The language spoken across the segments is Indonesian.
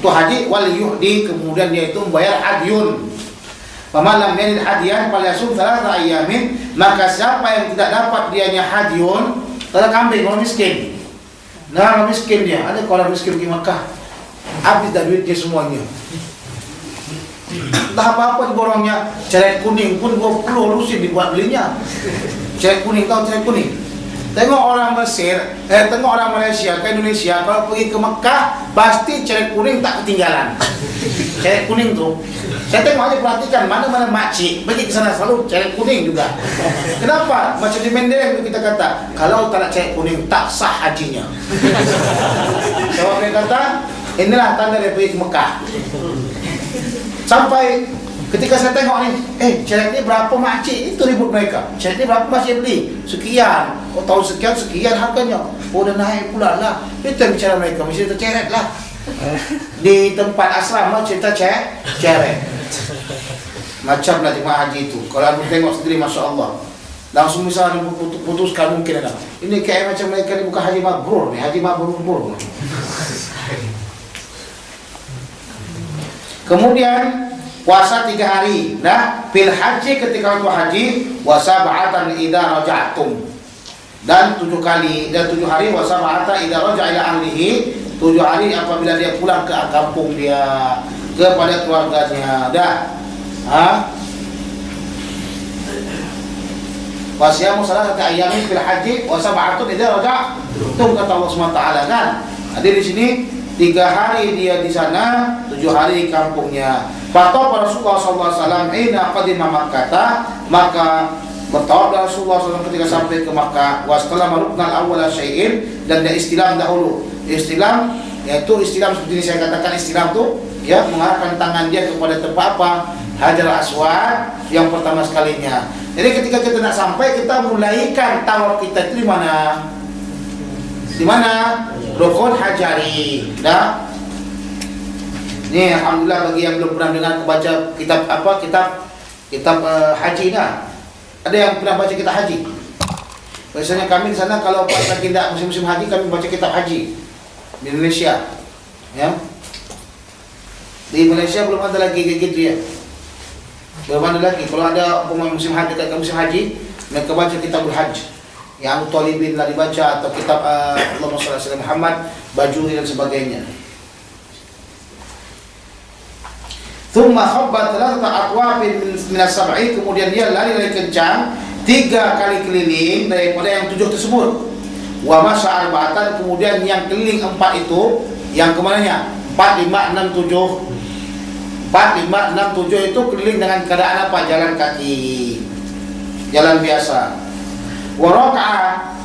itu haji, wal yuhdi, kemudian dia itu membayar hadyun. Faman lam yajid hadiyan falyasum 3 ayamin, maka siapa yang tidak dapat dianya hadyun, kalau kambing, orang miskin. Nah, orang miskin dia, ada kalau miskin pergi Makkah, habis dah duit dia semuanya. Entah apa-apa diborongnya, ceret kuning pun 20 lusin dibuat belinya. Ceret kuning, tahu ceret kuning? Tengok orang Mesir, tengok orang Malaysia ke Indonesia, kalau pergi ke Mekah pasti ceret kuning tak ketinggalan. Ceret kuning tuh, saya tengok aja, perhatikan mana-mana makcik pergi ke sana selalu ceret kuning juga. Kenapa? Macam di Mendeleng kita kata, kalau tak ada ceret kuning tak sah hajinya. Sebab dia kata, inilah tanda dia pergi ke Mekah. Sampai ketika saya tengok ni, ceret ni berapa makcik? Itu ribut mereka. Ceret ni berapa masih beli? Sekian. Oh, tahun sekian harganya. Oh, dah naik pula lah. Itu yang bicara mereka, mesti terceret lah. Di tempat asrama cerita ceret. Macamlah jemaah haji itu. Kalau anda tengok sendiri, Masya Allah, langsung misalnya putuskan mungkin ada. Ini kayak macam mereka ni bukan haji mabrur ni, haji mabrur. Kemudian puasa 3 hari. Nah, fil haji, ketika waktu haji, wa sab'atan idza raja'tum. Dan 7 kali, dan 7 hari wa sab'atan idza raja'a ila ahlihi. 7 hari apabila dia pulang ke kampung dia, kepada keluarganya. Dah. Wa siyamu salasati ayyamin fil haji wa sab'atun idza raja'tum, kata Allah SWT kan. Ada di sini 3 hari dia di sana, 7 hari di kampungnya. Fatwa Rasulullah SAW ina qadima Makkah, maka bertawaf Rasulullah SAW ketika sampai ke Makkah. Wastalam ruknal awwala syai'in, dan dia istilam dahulu. Istilam yaitu istilam seperti ini saya katakan, istilam itu ya mengarahkan tangan dia kepada tempat apa? Hajar Aswad yang pertama sekalinya. Jadi ketika kita nak sampai, kita mulaikan tawaf kita itu di mana? Di mana? Rukun Hajari. Dah. Ni alhamdulillah bagi yang belum pernah dengar baca kitab apa? Kitab haji dah. Ada yang pernah baca kitab haji? Biasanya kami di sana kalau pas lagi tidak musim-musim haji, kami baca kitab haji di Indonesia. Ya. Di Malaysia belum ada lagi kayak gitu ya. Belum ada lagi. Kalau ada musim haji, dekat musim haji, mereka baca kitabul hajj. Yang Talibin lah dibaca, atau kitab Allahumma shalli ala Muhammad, Bajuri dan sebagainya. Thumma khabbat 3 aqwafin min as-sab'i, kemudian dia lari kencang 3 kali keliling daripada yang 7 tersebut. Wa masya arba'atan, kemudian yang keliling 4 itu yang kemananya? 4, 5, 6, 7. 4, 5, 6, 7 itu keliling dengan keadaan apa? Jalan kaki, jalan biasa. Wa raka'a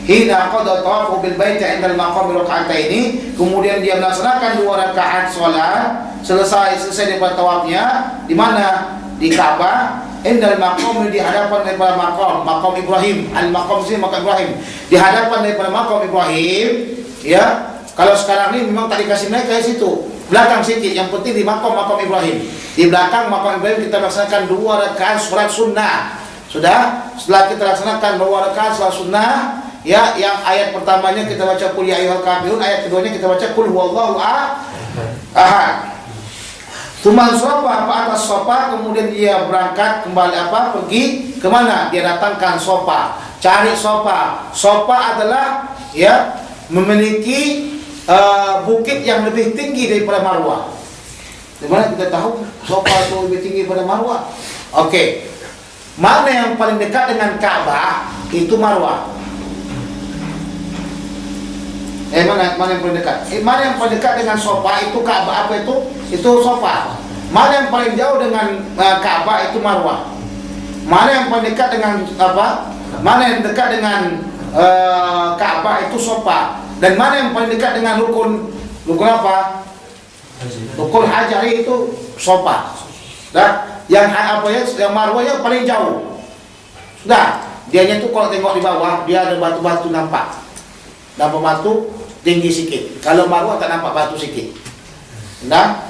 hina qada tawafu bil bait 'inda al-maqam raka'ataini, kemudian dia melaksanakan 2 rakaat salat selesai daripada tawafnya di mana? Di Ka'bah. 'Inda al-maqam, di hadapan daripada maqam Ibrahim. Al-maqam sini maqam Ibrahim, di hadapan daripada maqam Ibrahim. Ya, kalau sekarang ini memang tak dikasih mereka di situ, belakang sedikit, yang penting di maqam Ibrahim. Di belakang maqam Ibrahim kita melaksanakan 2 rakaat salat sunnah. Sudah, setelah kita laksanakan 2 rakaat salat sunnah, ya, yang ayat pertamanya kita baca qul ya ayyuhal kafirun, ayat keduanya kita baca qul huwallahu ahad. Tuman sofa apa atas sofa, kemudian dia berangkat kembali pergi ke mana? Dia datangkan sofa, cari sofa. Sofa adalah ya memiliki bukit yang lebih tinggi daripada Marwah. Di mana kita tahu sofa itu lebih tinggi daripada Marwah? Oke. Mana yang paling dekat dengan Ka'bah? Itu Marwah. Mana yang paling dekat? Mana yang paling dekat dengan sofa? Itu Ka'bah. Apa itu? Itu sofa. Mana yang paling jauh dengan Ka'bah? Itu Marwah. Mana yang paling dekat dengan apa? Mana yang dekat dengan Ka'bah? Itu sofa. Dan mana yang paling dekat dengan rukun apa? Rukun Hajari itu sofa. Dah. Yang Marwah yang paling jauh. Sudah, dianya tuh kalau tengok di bawah, dia ada batu-batu nampak. Nampak batu tinggi sikit. Kalau Marwah tak nampak batu sikit. Sudah.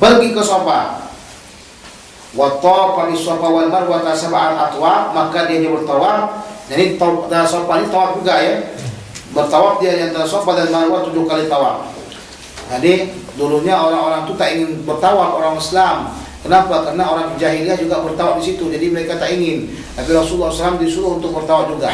Pergi ke Safa. Wa tawafa lis Safa wal Marwah sab'an atwaf, maka dia bertawaf. Jadi Safa ini tawaf juga ya. bertawaf dia antara Safa dan Marwah 7 kali tawaf. Jadi dulunya orang-orang itu tak ingin bertawaf, orang Islam. Kenapa? Karena orang jahiliyah juga bertawaf di situ, jadi mereka tak ingin. Tapi Rasulullah SAW disuruh untuk bertawaf juga.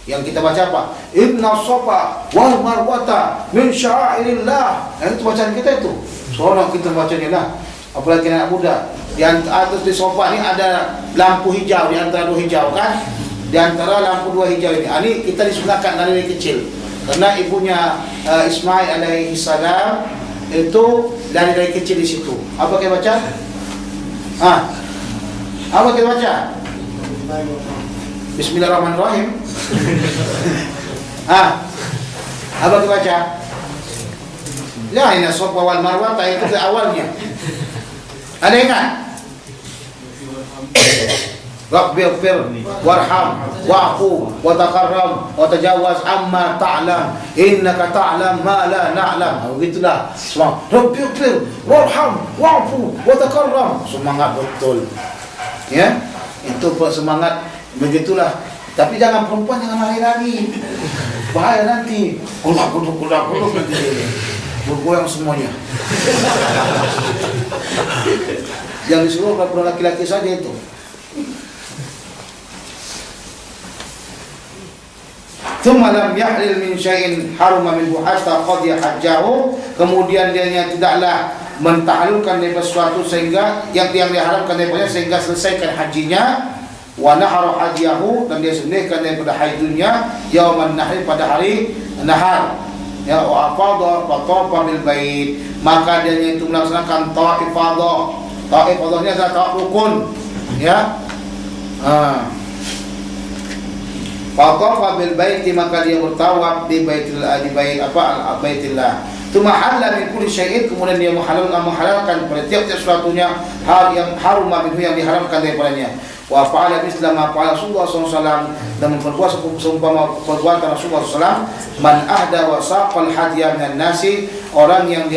Yang kita baca apa? Inna Safa wal Marwata min sya'airillah. Itu bacaan kita itu. Seorang kita bacanya lah. Apalagi anak muda. Di atas di Safa ini ada lampu hijau, di antara 2 hijau kan? Di antara lampu 2 hijau ini. Ini kita disunahkan dari kecil. Karena ibunya Ismail alaihi salam itu dari kecil di situ. Apa kita baca? Apa kita baca? Bismillahirrahmanirrahim. Apa kita baca? Ya, ini Safa wal Marwah itu ke awalnya. Ada ingat? Rabbighfir warham wa'fu wa takarram wa tajawaz amma ta'lam innaka ta'lam ma la na'lam. Begitulah. Semua Rabbighfir warham wa'fu wa takarram. Semangat betul. Ya, itu semangat begitulah. Tapi jangan perempuan jangan lari-lari. Bahaya nanti. Kudak nanti. Bergoyang semuanya. Yang disuruh perempuan laki-laki saja itu. Thumma lam yahlil min syai'in haruma minhu hatta qadiya hajjahu. Kemudian dia tidaklah mentahalulkan daripada sesuatu sehingga yang diharamkan daripadanya sehingga selesaikan hajinya. Wa nahara hadiyahu, dan dia sembelihkan daripada haidunnya yauman nahri, pada hari nahar. Ya, wa afadha wa tawafa bil bait, maka dia itu melaksanakan tawaf ifadah. Tawaf ifadahnya adalah tawaf rukun. Ya. Fatafa bil baiti, maka dia bertawaf di baitillah, di bait apa baitillah. Tsumma halal min kulli syai'in, kemudian dia menghalalkan pada tiap-tiap sesuatunya hal yang harum minhu, yang diharamkan daripadanya. Wa fa'ala misla ma fa'ala Rasulullah SAW, dan memperbuat seumpama perbuatan Rasulullah SAW. Man ahda wa saqal hadiya minan nasi, orang yang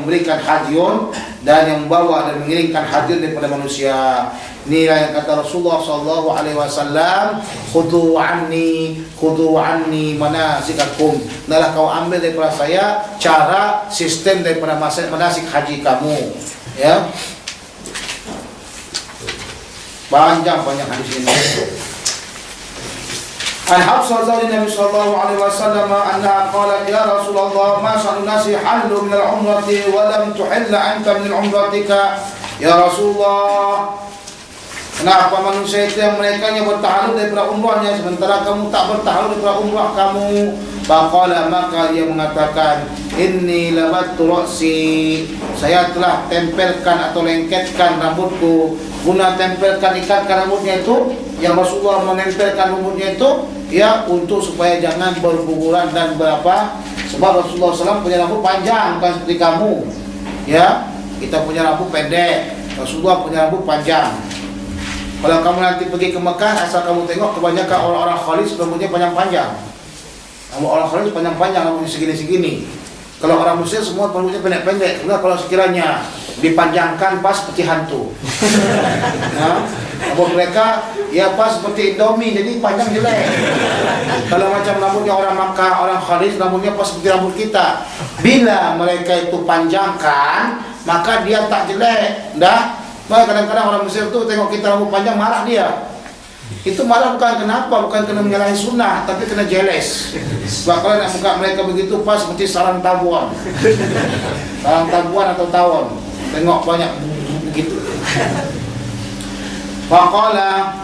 memberikan hadiun dan yang membawa dan mengirimkan hadiun daripada manusia. Inilah yang kata Rasulullah SAW, khudu anni manasikakum, adalah kau ambil daripada saya cara sistem daripada manasik haji kamu. Ya, panjang hadis ini. An Hafsah zawjin Nabi sallallahu alaihi wasallam anna qalat ya Rasulullah ma sa'alun nasi halu min al-umrati wa lam tuhilla anta min umratika. Ya Rasulullah, kenapa manusia itu yang mereka bertahalul daripada umrahnya sementara kamu tak bertahalul daripada umrah kamu? Faqala, maka dia mengatakan, inni labattu ra'si, saya telah tempelkan atau lengketkan rambutku. Guna tempelkan, ikatkan rambutnya itu, yang Rasulullah menempelkan rambutnya itu ya untuk supaya jangan berguguran dan berapa. Sebab Rasulullah SAW punya rambut panjang, bukan seperti kamu. Ya, kita punya rambut pendek, Rasulullah punya rambut panjang. Kalau kamu nanti pergi ke Mekah, asal kamu tengok kebanyakan orang-orang Khalis rambutnya panjang-panjang. Orang Khalis panjang-panjang, rambutnya segini-segini. Kalau orang Muslim semua rambutnya pendek-pendek. Enggak, kalau sekiranya dipanjangkan pas seperti hantu. Nah, rambut mereka ya pas seperti Indomie, jadi panjang jelek. Kalau macam rambutnya orang Makkah, orang Khalis, rambutnya pas seperti rambut kita. Bila mereka itu panjangkan, maka dia tak jelek. Dah. Maka kadang-kadang orang Mesir tu tengok kita rambut panjang marah dia. Itu marah bukan kenapa, bukan kena menyalahi sunnah, tapi kena jealous. Sebab kalau nak muka mereka begitu pas seperti sarang tabuan. Sarang tabuan atau tawon. Tengok banyak begitu. Faqala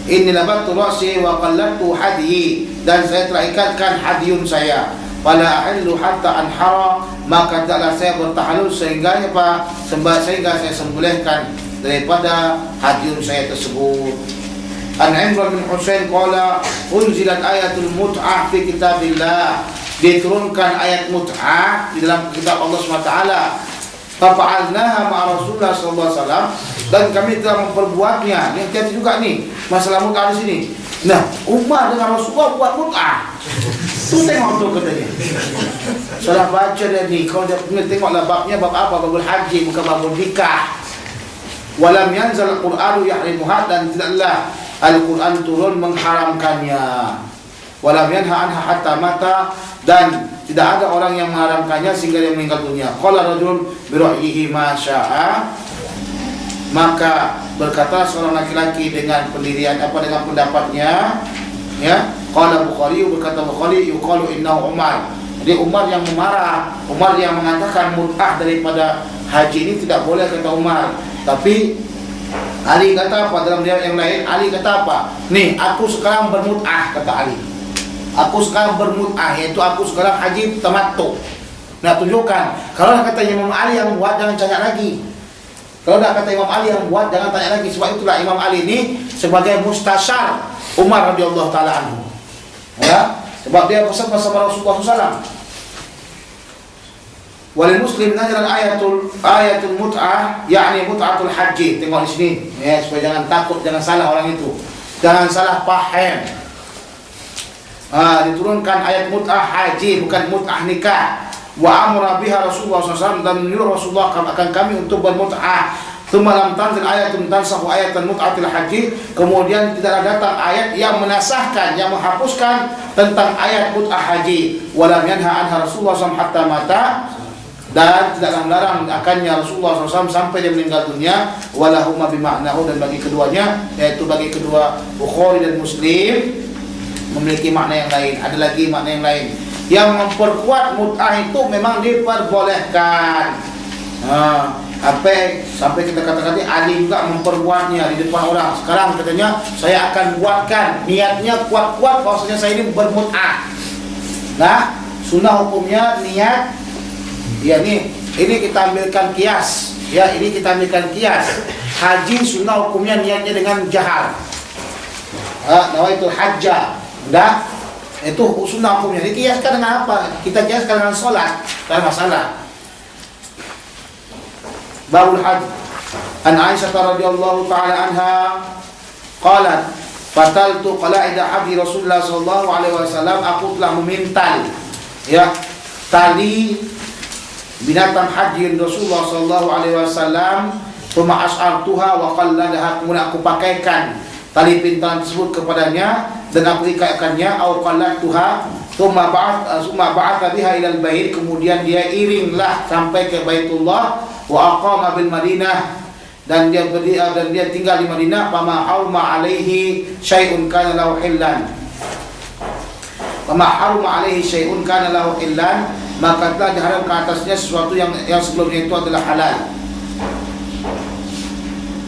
inni labattu ra'si wa qallattu hadiyi, dan saya telah ikatkan hadiyun saya. Fala ahillu hatta anhara, maka taklah saya bertahalul sehingga apa? Sehingga saya sembelihkan daripada hadiyun saya tersebut. An Imran bin Husain qala unzilat ayatul mut'ah fi kitabillah, diturunkan ayat mut'ah di dalam kitab Allah SWT. Fa'alnaha ma'a Rasulullah sallallahu alaihi wasallam, dan kami telah memperbuatnya. Yang hati juga nih masalah mut'ah di sini. Nah, Umar dengan Rasulullah buat mut'ah. Tu tengok tu katanya. Salah baca dia ni, kalau dia tengoklah babnya bab apa, babul haji, bukan babul nikah. Walam yanzal al-Qur'anu yahrimuha, dan tidaklah Al-Quran turun mengharamkannya. walam yanha anha hatta mata, dan tidak ada orang yang mengharamkannya sehingga dia meninggal dunia. Qala rajulun bi ra'yihi ma syaa, maka berkata seorang laki-laki dengan pendirian dengan pendapatnya, ya. Qala Bukhari, berkata Bukhari, yuqalu innahu Umar. Jadi Umar yang memarah, Umar yang mengatakan mut'ah daripada haji ini tidak boleh, kata Umar. Tapi Ali kata apa dalam riwayat yang lain? Ali kata apa? Nih, aku sekarang bermut'ah, kata Ali. Aku sekarang bermut'ah, yaitu aku sekarang haji tamattu. Nah, tunjukkan. Kalau kata Imam Ali yang buat, jangan tanya lagi. Kalau dah kata Imam Ali yang buat, jangan tanya lagi. Sebab itulah Imam Ali ini sebagai mustasyar Umar radhiyallahu taala anhu. Ya, sebab dia pesan bersama Rasulullah SAW. Walil Muslim nazaran ayatul mut'ah, yakni mut'atul haji. Tengok di sini, ya, supaya jangan takut, jangan salah orang itu, jangan salah paham. Diturunkan ayat mut'ah haji, bukan mut'ah nikah. Wa amara biha Rasulullah SAW, dan menyuruh Rasulullah akan kami untuk bermut'ah. Tsumma lam tanzil ayatun tansakhu ayatan mut'atil haji, kemudian tidaklah datang ayat yang menasahkan, yang menghapuskan tentang ayat mut'ah haji. Wa lam yanha anha Rasulullah SAW hatta mata, dan tidaklah melarang akannya Rasulullah SAW sampai dia meninggal dunia. Walahuma bima'nahu, dan bagi keduanya, yaitu bagi kedua Bukhari dan Muslim, memiliki makna yang lain. Ada lagi makna yang lain yang memperkuat mut'ah itu memang diperbolehkan. Sampai kita katakan Ali juga memperbuatnya di depan orang. Sekarang katanya saya akan buatkan, niatnya kuat-kuat bahwasanya saya ini bermut'ah. Nah, sunnah hukumnya niat. Ya, ini kita ambilkan kias. Ya, ini kita ambilkan kias. Haji sunnah hukumnya niatnya dengan jahar. Nawaitul hajjah. Enggak? Itu sunnah hukumnya. Dikiaskan dengan apa? Kita kiaskan dengan sholat. Tak ada masalah. Babul haji. An Aisyah radhiyallahu taala anha qalat, fataltu qala'ida habli Rasulullah sallallahu alaihi wasallam, aku telah memintal, ya, tali binatang haji Rasulullah sallallahu alaihi wasallam, thumma as'artuha wa qalladaha, kemudian aku pakaikan tali pintalan tersebut kepadanya dan aku ikatkannya, au qalladtuha thumma ba'atha biha ila al-bait, kemudian dia iringlah sampai ke Baitullah, wa aqama bil Madinah, dan dia tinggal di Madinah. Fama haruma alaihi syai'un kana lahu hillan, fama haruma alaihi syai'un kana lahu hillan, maka telah diharamkan atasnya sesuatu yang sebelumnya itu adalah halal.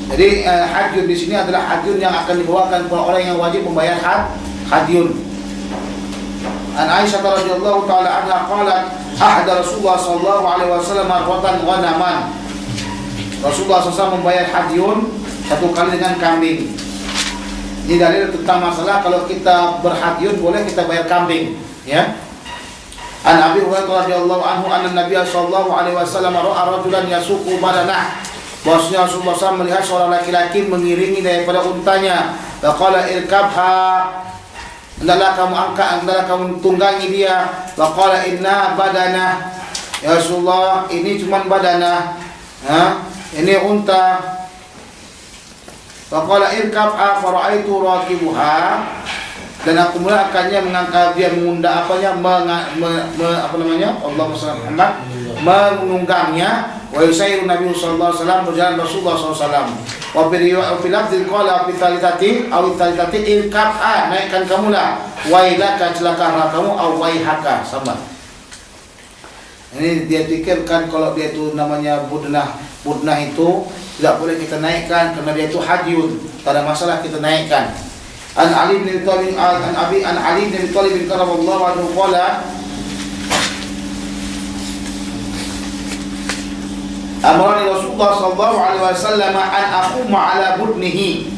Jadi hadyun di sini adalah hadyun yang akan dibawakan kepada orang yang wajib membayar hadyun. An Aisyah radhiyallahu taala anha qalat, ahda Rasulullah sallallahu alaihi wasallam marwatan ghanaman. Rasulullah SAW membayar hadyun satu kali dengan kambing. Ini dalil tentang masalah kalau kita berhadyun boleh kita bayar kambing, ya. An Abi Hurairah radhiyallahu anhu anna Nabiy sallallahu alaihi wasallam ra'a rajulan yasuqu badanah. Bahwasanya Rasulullah SAW melihat seorang laki-laki mengiringi daripada untanya. Faqala irkabha, hendaklah kamu angkat, hendaklah kamu tunggangi dia. Faqala inna badanah, ya Rasulullah, ini cuma badanah, ini unta. Faqala irkabha fara'aitu raqibuha, dan aku mula akannya mengangkat dia, mengunda apanya, Allahumma shalli ala Muhammad, menunggangnya. Wa yusairu Nabi sallallahu alaihi wasallam, berjalan Rasulullah sallallahu alaihi wasallam. Wa fi lafzin qala fi talitati irkabha, naikkan kamulah, wailaka, celakalah kamu, au waihaka, sama. Ini dia pikirkan kalau dia itu namanya budnah itu tidak boleh kita naikkan karena dia itu hadyun, tak ada masalah kita naikkan. An Ali bin Thalib an Ali bin Thalib radhiyallahu anhu qala, amarani Rasulullah sallallahu alaihi wasallam an aquma ala budnihi.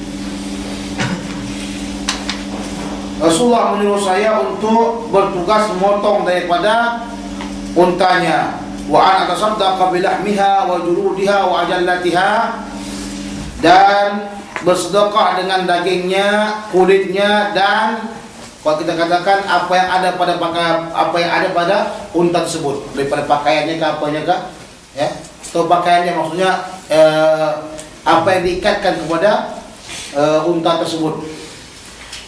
Rasulullah menyuruh saya untuk bertugas memotong daripada untanya, wa an atasaddaqa bilahmiha wa juludiha wa ajallatiha, dan bersedekah dengan dagingnya, kulitnya, dan kalau kita katakan apa yang ada pada unta tersebut, daripada pakaiannya ke apanya ke, ya, atau pakaiannya maksudnya apa yang diikatkan kepada unta tersebut.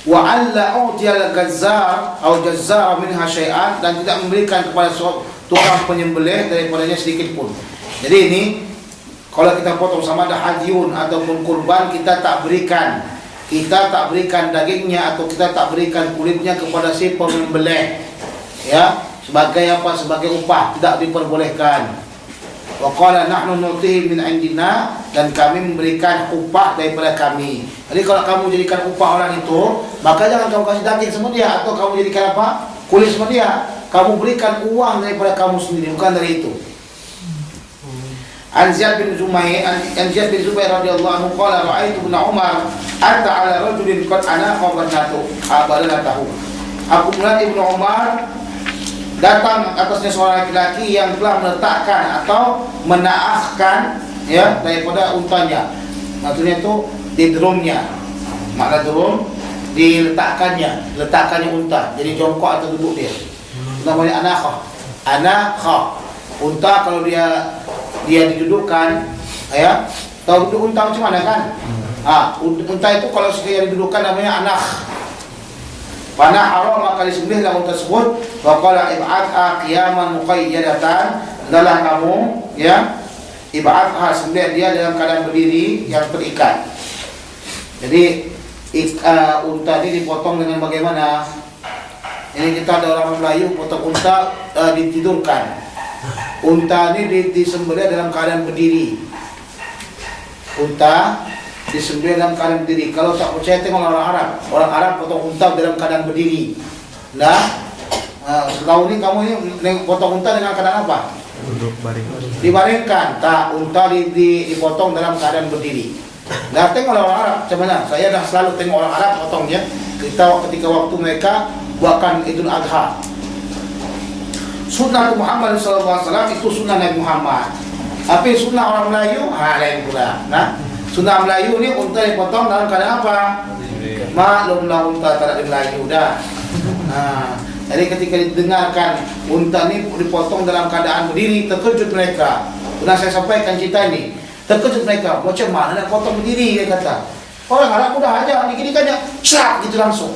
wa alla u'tiyal gazzar atau jazzar minha syai'an, dan tidak memberikan kepada tukang penyembelih daripadanya sedikit pun. Jadi ini kalau kita potong sama ada hadyun ataupun kurban, kita tak berikan dagingnya atau kita tak berikan kulitnya kepada si penyembelih, ya, sebagai apa? Sebagai upah, tidak diperbolehkan. Wa qala nahnu nu'tihi min indina, dan kami memberikan upah daripada kami. Jadi kalau kamu jadikan upah orang itu, maka jangan kamu kasih daging sama dia, atau kamu jadikan apa? Kulit sama dia. Kamu berikan uang daripada kamu sendiri, bukan dari itu. An Ziyad bin Zubair radhiyallahu anhu qala ra'aitu ibn Umar ata ala rajulin qad anaqa badanatahu. Aku melihat Ibnu Umar datang atasnya seorang laki-laki yang telah meletakkan atau menaahkan, ya, daripada untanya. Maksudnya itu di drumnya. Makna drum diletakkannya unta. Jadi jongkok atau duduk dia. Namanya anakha. Unta kalau dia didudukkan, ya. Tahu duduk unta macam mana kan? Unta itu kalau sekiranya didudukkan namanya anak. Panah haram maka disembelihlah unta tersebut. Wa qala ib'atha qiyaman muqayyadatan, adalah kamu, ya, ib'atha, sembelih dia dalam keadaan berdiri yang terikat. Jadi unta ini dipotong dengan bagaimana? Ini kita ada orang Melayu potong unta ditidurkan. Unta ini disembelih dalam keadaan berdiri. Unta disembelih dalam keadaan berdiri. Kalau tak percaya tengok orang Arab potong unta dalam keadaan berdiri. Nah, setahu ini kamu ini potong unta dengan keadaan apa? Duduk baring. Dibaringkan. Tak, unta dipotong dalam keadaan berdiri. Nah, tengok orang Arab macam mana. Saya dah selalu tengok orang Arab potongnya. Ketika waktu mereka buatkan Idul Adha. Sunnah Muhammad SAW itu sunnah Nabi Muhammad. Tapi sunnah orang Melayu, lain pula. Nah, sunnah Melayu ni unta dipotong dalam keadaan apa? Maklumlah unta tak ada Melayu dah. Jadi ketika didengarkan unta ni dipotong dalam keadaan berdiri, terkejut mereka. Pernah saya sampaikan cerita ini. Terkejut mereka, macam mana nak potong berdiri, dia kata. Orang Arab mudah aja, dikit-dikitnya cak gitu langsung.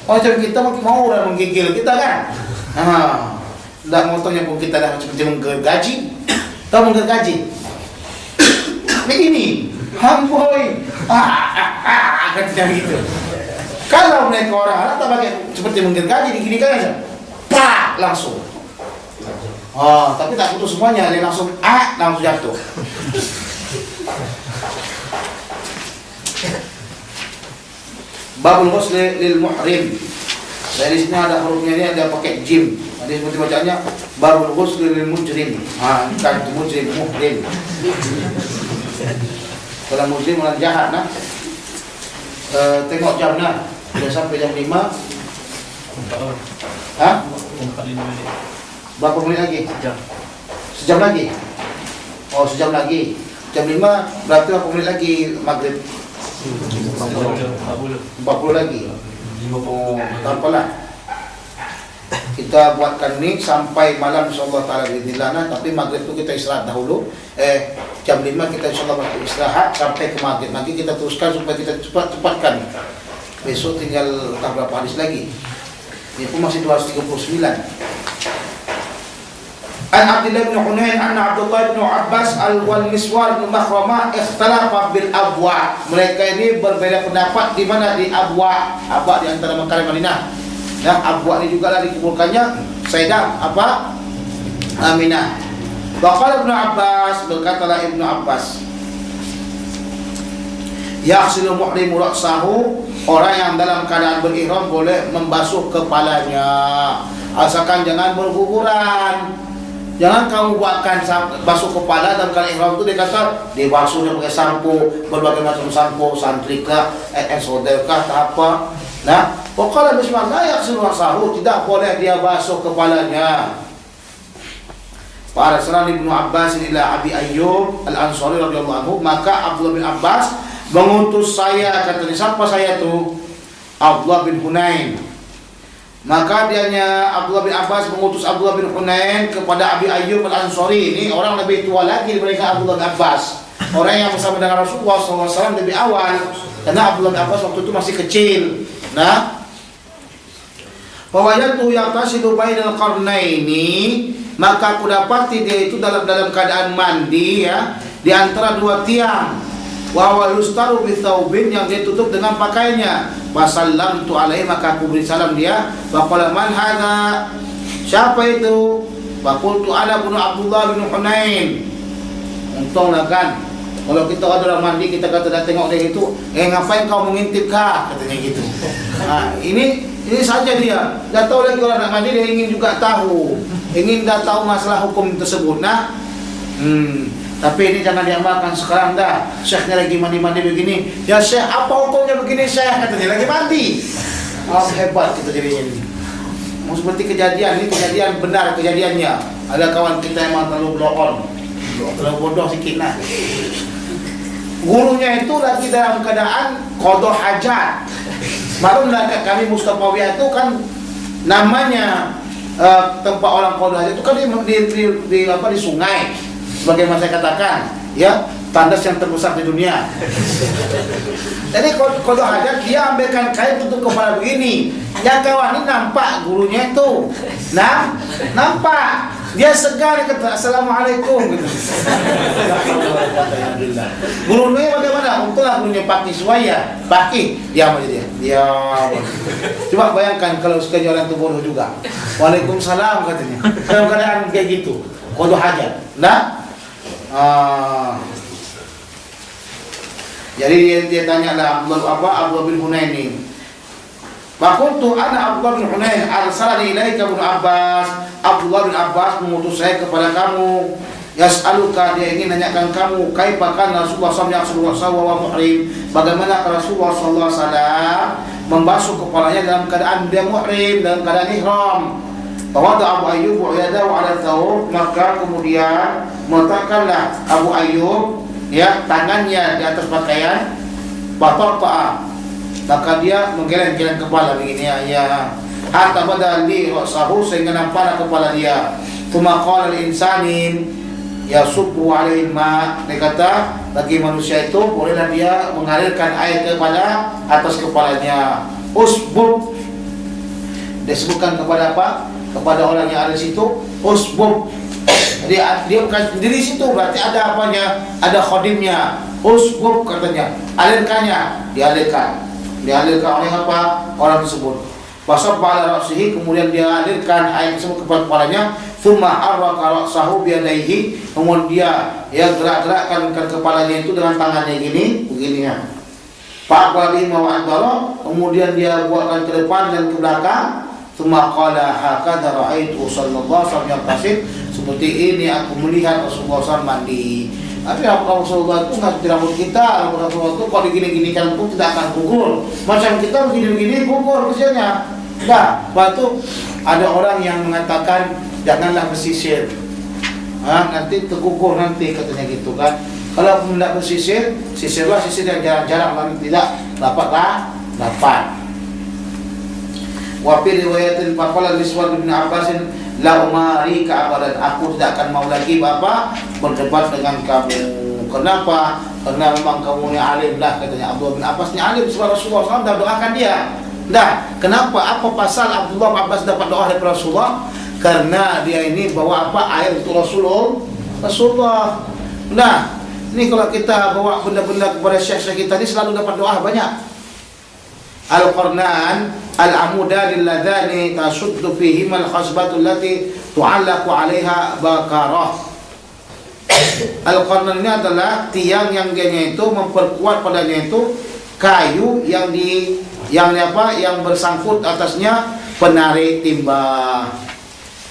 Macam kita mau orang menggigil kita kan. Dah motongnya pun kita dah seperti menggergaji. Tahu menggergaji? Begini, hamboi, kata gitu. Kalau mereka orang Arab tak pakai seperti menggergaji, digini-gini aja, pak langsung. Tapi tak putus semuanya, dia langsung jatuh. Babul ghusl lil muhrim. Dari sini ada hurufnya, ini ada pakai jim. Jadi seperti bacaannya babul ghusl lil mujrim. Bukan itu mujrim, muhrim. Kalau mujrim orang jahat nah. Tengok jam nah. Sudah sampai jam 5. Berapa menit lagi? Sejam lagi. Sejam lagi. Jam 5 berarti berapa menit lagi maghrib? 40 lagi. Tak apalah. Kita buatkan ni sampai malam insyaallah taala bismillah. Tapi maghrib tu kita istirahat dahulu. Jam 5 kita insyaallah istirahat sampai ke maghrib. Nanti kita teruskan supaya kita cepatkan. Besok tinggal berapa hadis lagi. Ini pun masih 239. An Abdullah bin Hunain anna Abdullah bin Abbas wal Miswar bin Makhramah ikhtalafa bil abwa. Mereka ini berbeda pendapat di mana di abwa. Abwa di antara Makkah dan Madinah. Nah, abwa ini juga lah dikumpulkannya Sayyidah Aminah. Waqala Ibnu Abbas, berkatalah Ibnu Abbas, yaghsilu muhrimu ra'sahu, orang yang dalam keadaan berihram boleh membasuh kepalanya, asalkan jangan berguguran. Jangan kamu buatkan basuh kepala dalam keadaan ihram itu, dia kata dibasuhnya pakai sampo, berbagai macam sampo, santrika, sodelkah, tak apa. Nah, waqala bismillah yaghsilu ra'sahu, tidak boleh dia basuh kepalanya. Para sahabat Ibnu Abbas ila Abi Ayyub Al-Ansari radhiyallahu anhu, maka Abdullah bin Abbas mengutus saya, katanya siapa saya tu? Abdullah bin Hunain. Maka dianya Abdullah bin Abbas mengutus Abdullah bin Hunain kepada Abi Ayyub Al-Ansari. Ini orang lebih tua lagi daripada Abdullah bin Abbas. orang yang bersama dengan Rasulullah SAW lebih awal, karena Abdullah bin Abbas waktu itu masih kecil. Nah, fawajadtu yaqtasilu bainal qarnaini, maka aku dapati dia itu dalam keadaan mandi ya, di antara dua tiang. Wa huwa yustaru bi thawbin, yang dia tutup dengan pakaiannya. Fasallamtu alaihi, maka aku beri salam dia. Wa qala man hadza, siapa itu? Wa qultu ana ibnu Abdullah bin Hunain. Untunglah kan, kalau kita ada orang mandi, kita kata dah tengok dia itu, ngapain kau mengintip kah? Katanya gitu. Nah, ini saja dia. Dah tahu lagi orang nak mandi, dia ingin juga tahu, ingin dah tahu masalah hukum tersebut. Nah, tapi ini jangan diamalkan sekarang dah. Syekhnya lagi mandi-mandi begini. Ya Syekh, apa hukumnya begini Syekh? Katanya lagi mandi. Oh, hebat kita jadinya ini. Mau seperti kejadian, ini kejadian benar kejadiannya. Ada kawan kita yang terlalu blow on, terlalu bodoh sikit lah. Gurunya itu lagi dalam keadaan qada hajat. Maklumlah kami Mustafawiyah itu kan namanya tempat orang qada hajat itu kan di sungai. Sebagaimana saya katakan, ya, tandas yang terbesar di dunia. Jadi qada hajat dia ambilkan kain tutup kepala begini. Yang kawan ini nampak gurunya itu. Nah, nampak. Dia segar, dia kata assalamualaikum gitu. Gurunya bagaimana? Untunglah gurunya Pakis Suwaya. Pakis, diam aja dia. Diam. Coba bayangkan kalau sekali orang itu bodoh juga. Waalaikumsalam katanya. Dalam keadaan kayak gitu. Qada hajat. Nah, jadi dia tanya lah Abdullah bin Hunain ini. Fakultu ana Abdullah bin Hunain arsalani ilaika ibnu Abbas. Abdullah bin Abbas mengutus saya kepada kamu. Yas'aluka, dia ingin nanyakan kamu, kaifa kana Rasulullah sallallahu alaihi muhrim, bagaimana Rasulullah sallallahu alaihi wasallam membasuh kepalanya dalam keadaan dia muhrim, dalam keadaan ihram. Tawada Abu Ayyub yadahu ala thawb, maka kemudian meletakkanlah Abu Ayyub ya tangannya di atas pakaian. Batarta'a, maka dia menggeleng-geleng kepala begini ya. Hatta badali ra'sahu, sehingga nampaklah kepala dia. Tsumma qala al-insanin yasubbu alaihi ma, dia kata bagi manusia itu bolehlah dia mengalirkan air kepada atas kepalanya. Usbub, disebutkan kepada apa? Kepada orang yang ada di situ. Usbub, dia bukan sendiri situ, berarti ada apanya? Ada khadimnya. Usbub katanya, alirkannya, dialirkan oleh apa? Orang tersebut. Fasabba ala ra'sihi, kemudian dia alirkan air tersebut kepada kepalanya. Tsumma harraka ra'sahu biyadaihi, kemudian dia gerak-gerakkan kepalanya itu dengan tangannya begini ya. Fa'aqbala bihima wa adbara, kemudian dia buatkan ke depan dan ke belakang. Tsumma qala hakadha ra'aitu sallallahu alaihi wasallam yaqtasil, seperti ini aku melihat Rasulullah SAW mandi. Tapi Rasulullah itu nggak seperti rambut kita. Rasulullah itu kalau digini-ginikan pun tidak akan gugur. Macam kita begini-begini gugur usianya. Nah, waktu ada orang yang mengatakan janganlah bersisir, nanti tergugur nanti, katanya gitu kan. Kalau tidak bersisir, sisirlah sisir yang jarang-jarang, nanti tidak dapat. Wa fi riwayatin faqala Miswar bin Abbasin la umarika abadan, aku tidak akan mau lagi Bapak berdebat dengan kamu. Kenapa? Karena memang kamu yang alim lah, katanya. Abdullah bin Abbas ini alim, sebab Rasulullah SAW dah doakan dia. Nah, kenapa? Apa pasal Abdullah bin Abbas dapat doa dari Rasulullah? Karena dia ini bawa apa? Air untuk Rasulullah. Nah, ini kalau kita bawa benda-benda kepada syekh-syekh kita ini selalu dapat doa banyak. Al-Qarnan al-amudan alladhani tasuddu fihima al-khasbatu allati tu'allaqu 'alaiha bakarah. Al-Qarnan ini adalah tiang yang dia itu memperkuat padanya itu kayu yang bersangkut atasnya penarik timba.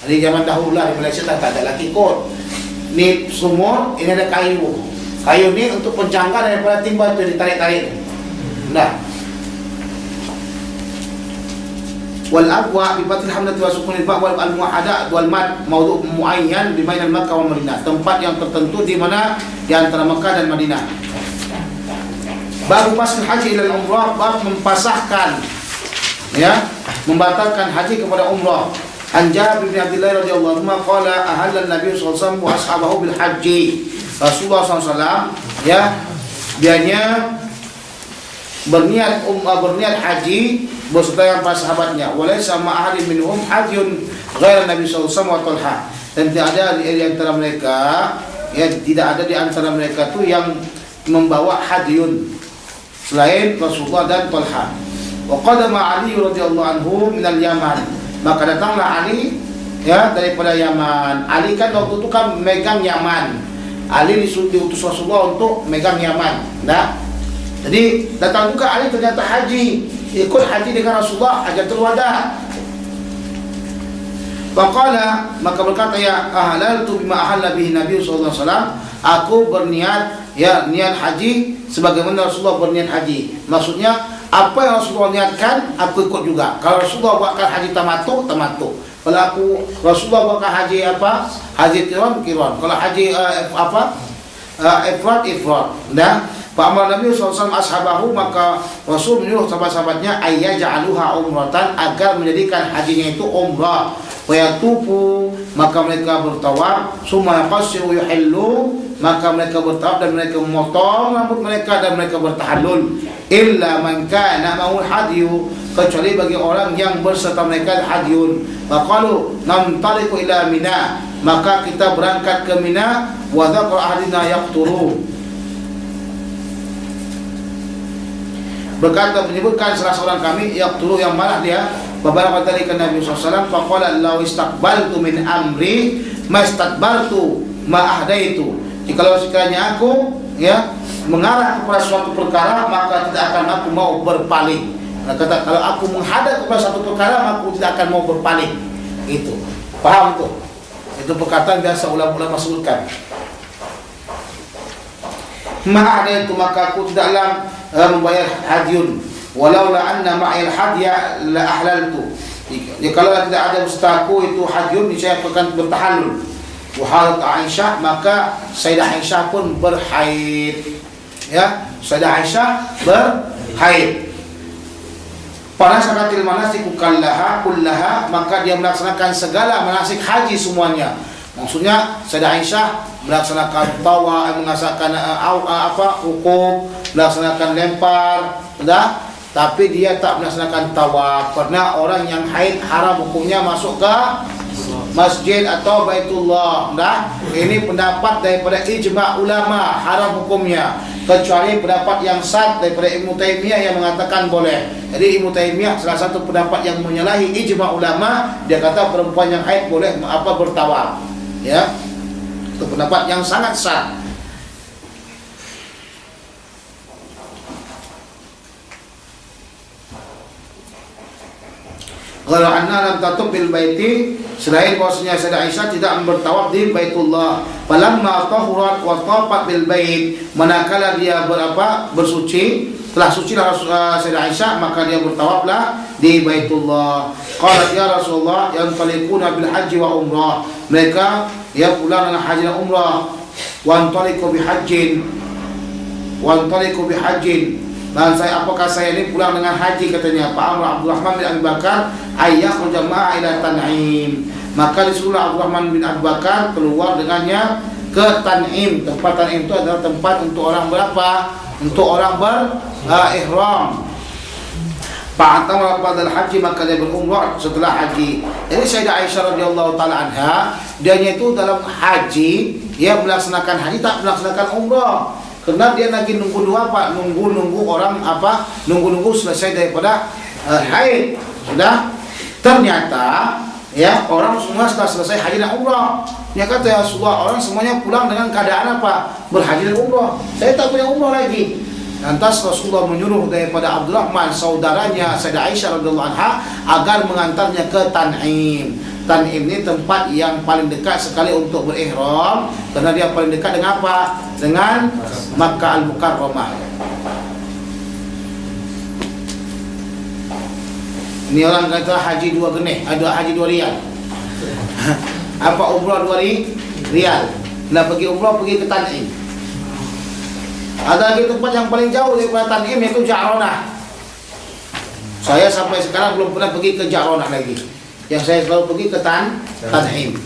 Di zaman dahulu lah di Malaysia tak ada lagi kot. Ini sumur, ini ada kayu. Kayu ini untuk penjangkau daripada timba itu ditarik-tarik. Nah, wal aqwa bi fathil hamzati wa sukunil fa wal muahada wal mad mawdu' muayyan di bainal Makkah wal Madinah, tempat yang tertentu di mana di antara Makkah dan Madinah. Baru pasal haji ila umrah, bab mempasahkan ya, membatalkan haji kepada umrah. An Jabir bin Abdullah radhiyallahu anhu qala ahalla an-nabiy sallallahu alaihi wasallam wa ashabahu bil haji. Rasulullah SAW ya dianya berniat haji beserta yang para sahabatnya. Walaysa ma'ahadin minhum hadiyun ghairan Nabi sallallahu alaihi wasallam wa Talha. Dan tidak ada di antara mereka, ya tidak ada di antara mereka tuh yang membawa hadiyun selain Rasulullah dan Talha. Wa qadama Ali radhiyallahu anhu minal Yaman. Maka datanglah Ali ya daripada Yaman. Ali kan waktu itu kan megang Yaman. Ali diutus Rasulullah untuk megang Yaman. Nah, jadi datang juga Ali ternyata haji, ikut haji dengan Rasulullah Hajjatul Wada. Faqala, maka berkata ya ahlaltu bima ahalla bihi Nabi sallallahu alaihi wasallam, aku berniat ya niat haji sebagaimana Rasulullah berniat haji. Maksudnya apa yang Rasulullah niatkan aku ikut juga. Kalau Rasulullah buatkan haji tamattu, kalau aku Rasulullah buatkan haji apa? Haji qiran. Kalau haji ifrad. Nah, Pak Amar Nabi SAW ashabahu, maka Rasul menyuruh sahabat-sahabatnya ayyaj'aluha umratan, agar menjadikan hajinya itu umrah. Wayatufu, maka mereka bertawaf. Summa yaqassiru yuhillu, maka mereka bertawaf dan mereka memotong rambut mereka dan mereka bertahallul. Illa man kana ma'ul hadyu, kecuali bagi orang yang berserta mereka hadyun. Faqalu namtaliqu ila Mina, maka kita berangkat ke Mina. Wa dzakara ahadina yaqturu, berkata menyebutkan salah seorang kami yaqturu yang marah dia. Beberapa dari Nabi SAW, faqala law istaqbaltu min amri mastaqbaltu ma ahdaitu. Jikalau sekiranya aku ya mengarah kepada suatu perkara, maka tidak akan aku mau berpaling. Kata kalau aku menghadap kepada suatu perkara, maka aku tidak akan mau berpaling. Itu paham tuh? Itu perkataan biasa ulama-ulama sebutkan. Ma ahdaitu, maka aku tidaklah membayar hadyun. Walau la anna ma'il hadya la ahlaltu. Kalau tidak ada besertaku itu hadyun, saya akan bertahallul. Wa halat Aisyah, maka Sayyidah Aisyah pun berhaid. Ya, Sayyidah Aisyah berhaid. Pada sakatil manasik kullaha, maka dia melaksanakan segala manasik haji semuanya. Maksudnya Sayyidah Aisyah melaksanakan tawaf, melaksanakan hukum, melaksanakan lempar, sudah. Tapi dia tak melaksanakan tawaf, karena orang yang haid haram hukumnya masuk ke masjid atau Baitullah. Nah, ini pendapat daripada ijma' ulama, haram hukumnya, kecuali pendapat yang sah daripada Ibnu Taimiyah yang mengatakan boleh. Jadi Ibnu Taimiyah salah satu pendapat yang menyalahi ijma' ulama, dia kata perempuan yang haid boleh bertawaf. Ya, itu pendapat yang sangat sah. Kalau anna lam tatub bil baiti, selain bahwasanya Sayyidah Aisyah tidak bertawaf di Baitullah. Falamma tahurat wa tafat bil bait, manakala dia bersuci, telah sucilah Sayyidah Aisyah, maka dia bertawaflah di Baitullah. Qalat ya Rasulullah yantaliquna bil haji wa umrah, mereka ya pulang dengan haji dan umrah. Wa antaliqu bi hajjin, dan apakah saya ini pulang dengan haji, katanya. Pak Amr Abdurrahman bin Abi Bakar ayyakhul jama'a ila Tan'im, maka disuruhlah Abdurrahman bin Abi Bakar keluar dengannya ke Tan'im. Tempat Tan'im itu adalah tempat untuk orang berapa? Untuk orang ihram. Fa'atamara ba'dal haji, maka dia berumrah setelah haji. Jadi Sayyidah Aisyah radhiyallahu taala anha, dianya itu dalam haji, dia melaksanakan haji, tak melaksanakan umrah. Karena dia lagi nunggu apa? Nunggu orang apa? Nunggu selesai daripada haid. Sudah. Ternyata ya orang semua sudah selesai haji dan umrah. Dia kata ya Rasulullah, orang semuanya pulang dengan keadaan apa? Berhaji dan umrah. Saya tak punya umrah lagi. Lantas Rasulullah menyuruh daripada Abdurrahman, saudaranya Sayyidah Aisyah radhiyallahu anha, agar mengantarnya ke Tan'im. Tan'im ini tempat yang paling dekat sekali untuk berihram, karena dia paling dekat dengan apa? Dengan Makkah Al-Mukarramah. Ini orang kata haji 2 genih, ada haji 2 rial. Apa umrah 2 rial? Nak pergi umrah, pergi ke Tan'im. Ada lagi tempat yang paling jauh daripada Tan'im, yaitu Ja'ronah. Saya sampai sekarang belum pernah pergi ke Ja'ronah lagi. Yang saya selalu pergi ke Tan'im.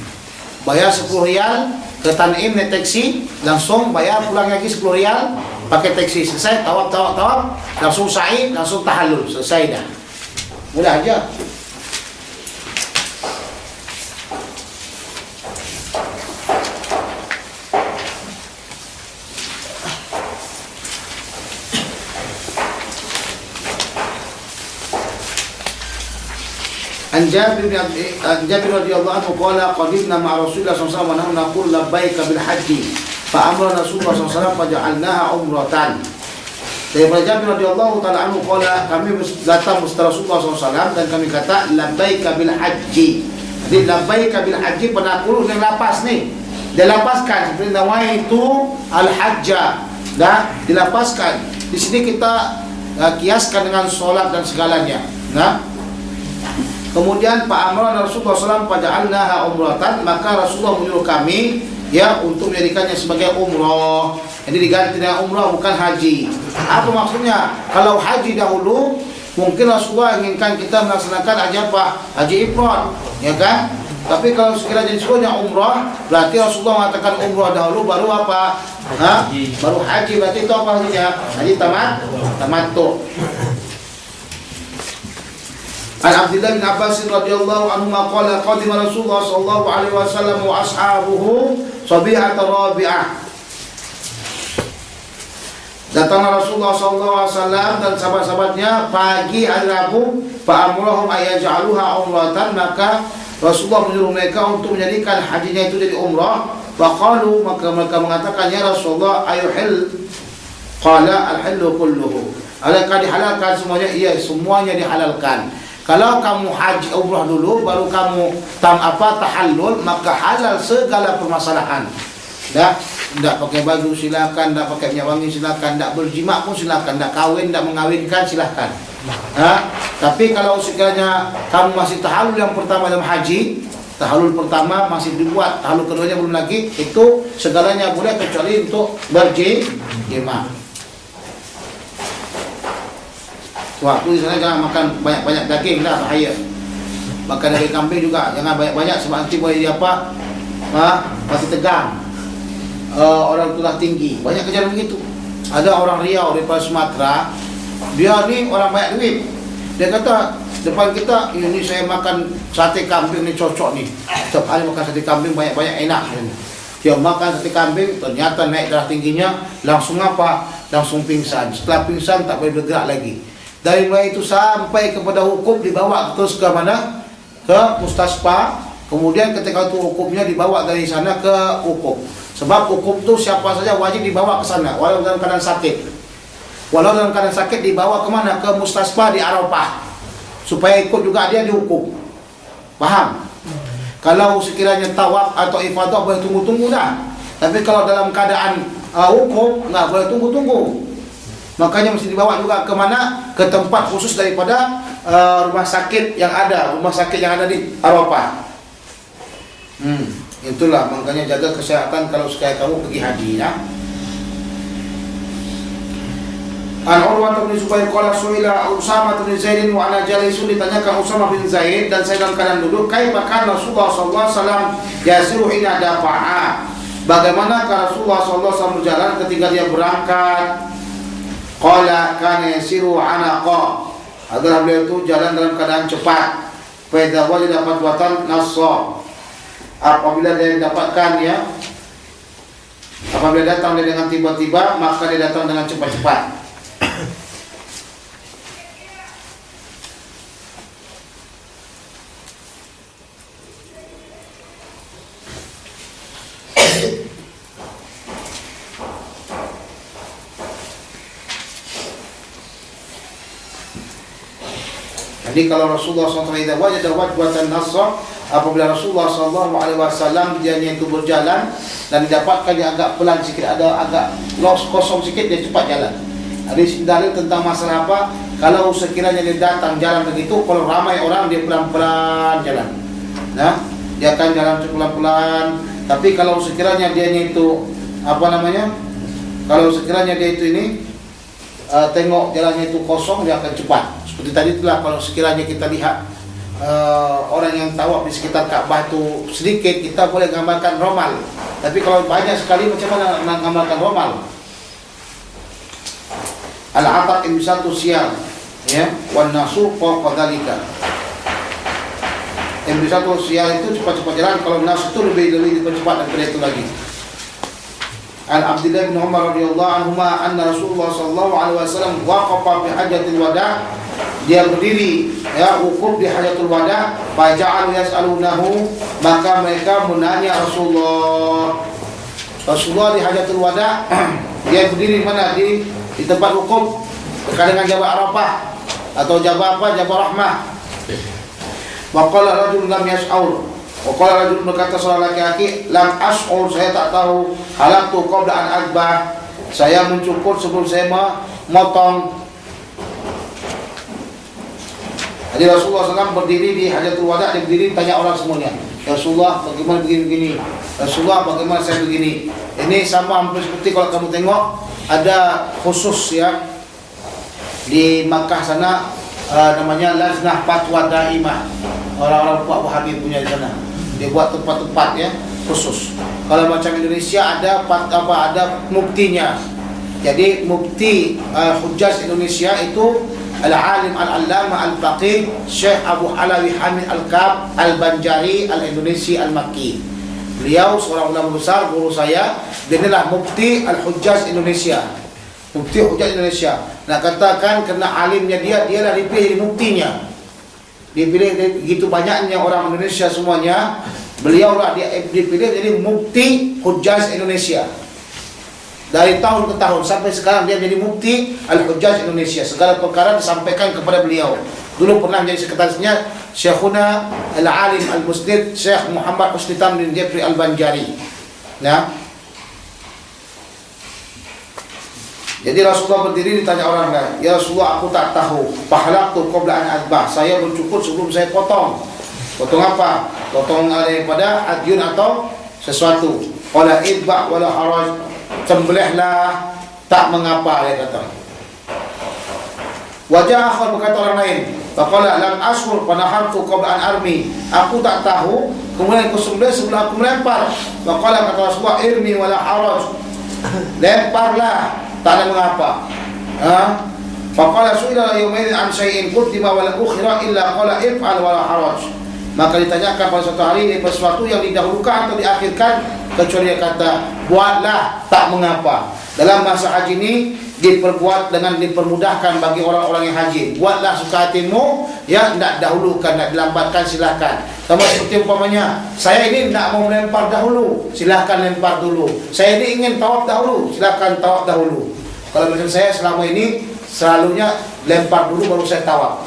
Bayar 10 rial ke Tanim naik taksi, langsung bayar pulang lagi 10 rial pakai taksi. Selesai tawaf langsung sa'i, langsung tahallul, selesai dah. Mudah aja. An Jabir radhiyallahu anhu qala qadimna ma'a Rasulillah sallallahu alaihi wasallam naqul labbaika bil haji fa amara Rasulullah sallallahu alaihi wasallam faja'alnaha umratan. Daripada Jabir radhiyallahu taala anhu qala kami datang bersama Rasulullah SAW dan kami kata labbaika bil haji. Jadi labbaika bil haji penakul yang lapas ni. Dia lapaskan seperti nawaitu al hajja. Dah dilapaskan. Di sini kita kiaskan dengan solat dan segalanya. Nah, kemudian Pak Amran Rasulullah SAW faja'alnaha umratan, maka Rasulullah menyuruh kami ya untuk menjadikannya sebagai umrah. Jadi diganti dengan umrah bukan haji. Apa maksudnya? Kalau haji dahulu mungkin Rasulullah inginkan kita melaksanakan haji apa? Haji ifrad, ya kan? Tapi kalau sekiranya disuruhnya umrah, berarti Rasulullah mengatakan umrah dahulu baru apa? Baru haji. Berarti itu apa artinya? Haji tamattu. An Abdullah bin Abbas radhiyallahu anhu qala qadima Rasulullah sallallahu alaihi wasallam wa ashabuhu sabihat rabi'ah. Datanglah Rasulullah sallallahu alaihi wasallam dan sahabat-sahabatnya pagi hari Rabu, fa amrahum ayaj'aluha umratan, maka Rasulullah menyuruh mereka untuk menjadikan hajinya itu jadi umrah. Faqalu, maka mereka mengatakan, ya Rasulullah ayuhil? Qala al-hillu kulluhu. Adakah dihalalkan semuanya? Iya, semuanya dihalalkan. Kalau kamu haji umrah dulu baru kamu tahallul, maka halal segala permasalahan. Tidak pakai baju silakan, tidak pakai minyak wangi silakan, tidak berjima pun silakan, tidak kawin, tidak mengawinkan silakan. Tapi kalau sekiranya kamu masih tahallul yang pertama dalam haji, tahallul pertama masih dibuat, tahallul keduanya belum lagi, itu segalanya boleh kecuali untuk berjima. Waktu di sana jangan makan banyak-banyak daging dah, bahaya. Makan daging kambing juga jangan banyak-banyak sebab nanti boleh apa? Masih tegang. Orang tulah tinggi. Banyak kejadian begitu. Ada orang Riau daripada Sumatera, dia ni orang banyak duit. Dia kata depan kita, ini saya makan sate kambing ni cocok ni. Setiap hari makan sate kambing banyak-banyak enak. Dia makan sate kambing, ternyata naik darah tingginya, langsung apa? Langsung pingsan. Setelah pingsan tak boleh bergerak lagi. Dari mulai itu sampai kepada hukum dibawa terus ke mana? Ke mustasfa. Kemudian ketika itu hukumnya dibawa dari sana ke hukum. Sebab hukum itu siapa saja wajib dibawa ke sana walau dalam keadaan sakit. Walau dalam keadaan sakit dibawa ke mana? Ke mustasfa di Arafah. Supaya ikut juga dia dihukum. Faham? Kalau sekiranya tawaf atau ifadah boleh tunggu-tunggu dah. Tapi kalau dalam keadaan hukum enggak boleh tunggu-tunggu. Makanya mesti dibawa juga ke mana? Ke tempat khusus daripada rumah sakit yang ada di Arafah. Itulah makanya jaga kesehatan kalau sekali kamu pergi haji ya. An Urwah bin Zubair qala suila Usamah bin Zaid wa ana jalisun, ditanyakan Usamah bin Zaid dan saya dalam keadaan duduk, kaifa kana Rasulullah sallallahu alaihi wasallam yasiru hina dafa'a. Bagaimana Rasulullah sallallahu alaihi wasallam berjalan ketika dia berangkat? Qala kana yasiru anaqa. Adalah beliau itu jalan dalam keadaan cepat. Fa idza wajada fatwatan nassa. Apabila dia dapatkan ya, apabila datang dia dengan tiba-tiba, maka dia datang dengan cepat-cepat. Jadi kalau Rasulullah SAW idza wajada wajbatan nassa, apabila Rasulullah SAW dia itu berjalan dan didapatkan dia agak pelan sikit, ada agak kosong sikit, dia cepat jalan. Ada dalil tentang masalah apa? Kalau sekiranya dia datang jalan begitu, kalau ramai orang dia pelan-pelan jalan. Nah, dia akan jalan pelan-pelan. Tapi kalau sekiranya dia itu kalau sekiranya dia itu tengok jalannya itu kosong, dia akan cepat. Seperti tadi itulah kalau sekiranya kita lihat orang yang tawaf di sekitar Ka'bah itu sedikit, kita boleh gambarkan romal. Tapi kalau banyak sekali, macam mana menggambarkan romal? Al-atak imsatu siyam, ya, wan nasu fawqa dzalika. Imsatu siyam itu cepat-cepat jalan, kalau nas itu lebih cepat daripada itu lagi. An Abdullah bin Umar radhiyallahu anhuma anna Rasulullah sallallahu alaihi wasallam waqafa fi hajatil wada'. Dia berdiri, ya, wukuf di hajatul wada', fa ja'alu yas'alunahu, maka mereka menanya Rasulullah di hajatul wada'. Dia berdiri mana? Di tempat wukuf dekat dengan Jabal Arafah atau Jabal apa? Jabal Rahmah. Wa qala rajulun lam yash'ur. Waqala rajul, berkata seorang laki-laki, lam ash'ur, saya tak tahu, halaktu qabla an akbah, saya mencukur sebelum saya memotong. Jadi Rasulullah SAW berdiri di hajatul wada', dia berdiri tanya orang semuanya, Rasulullah bagaimana begini-begini, Rasulullah bagaimana saya begini. Ini sama hampir seperti kalau kamu tengok ada khusus, ya, di Makkah sana, namanya Laznah Fatwa Daimah, orang-orang Pak Wahabi punya di sana. Dia buat tempat-tempat, ya, khusus. Kalau macam Indonesia ada ada muftinya. Jadi mufti Hujjaj Indonesia itu Al-Alim Al-Allamah Al-Faqih Syekh Abu Alawi Hamid Al-Kab Al-Banjari Al-Indonesia Al-Makki. Beliau seorang ulama besar, guru saya. Dia adalah mufti Al-Hujjaj Indonesia. Mufti Hujjaj Indonesia. Nah, katakan kerana alimnya dia lah dipilih jadi muftinya. Dipilih begitu banyaknya orang Indonesia semuanya, beliau lah dia dipilih jadi mufti Hujjaj Indonesia. Dari tahun ke tahun sampai sekarang dia jadi mufti Al-Hujjaj Indonesia. Segala perkara disampaikan kepada beliau. Dulu pernah menjadi sekretarisnya Syekhuna Al-Alim Al-Musnid Syekh Muhammad Husni Tamrin Jafri Al-Banjari. Nah, jadi Rasulullah berdiri, ditanya orang lain, ya Rasulullah, aku tak tahu. Fahalaktu qabla an adbah, saya bercukur sebelum saya potong. Potong apa? Potong daripada adyun atau sesuatu. Qala idba' wala haraj, sembelihlah, tak mengapa, dia kata. Wajah akhar, berkata orang lain, faqala lam ashur fanahartu qabla an armi, aku tak tahu, kemudian aku sembelih sebelum aku melempar. Faqala, kata Rasulullah, irmi wala haraj, lemparlah, tak ada mengapa. Faqala su'ila yawmaidin an syai'in quddima wa la ukhira illa qala if'al wa la haraj. Maka ditanyakan pada suatu hari dari sesuatu yang didahulukan atau diakhirkan, kecuali dia kata buatlah, tak mengapa. Dalam masa haji ini diperbuat dengan dipermudahkan bagi orang-orang yang haji. Buatlah suka hatimu, ya, tidak dahulukan, tidak dilambatkan, silakan. Sama seperti umpamanya, saya ini tidak mau melempar dahulu, silakan lempar dulu. Saya ini ingin tawaf dahulu, silakan tawaf dahulu. Kalau macam saya selama ini selalunya lempar dulu baru saya tawaf.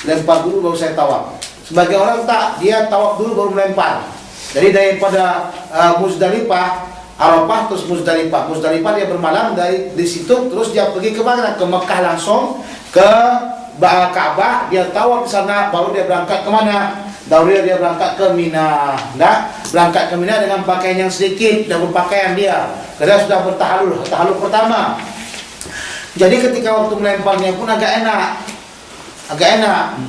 Lempar dulu baru saya tawaf. Sebagai orang tak, dia tawaf dulu baru melempar. Jadi daripada Muzdalifah, Arafah terus Muzdalifah. Muzdalifah dia bermalam, dari di situ terus dia pergi ke mana? Ke Mekah langsung, ke Ka'bah, dia tawaf di sana, baru dia berangkat ke mana? Baru dia berangkat ke Mina. Nah, berangkat ke Mina dengan pakaian yang sedikit dan berpakaian dia. Karena sudah tahallul pertama. Jadi ketika waktu melemparnya pun agak enak.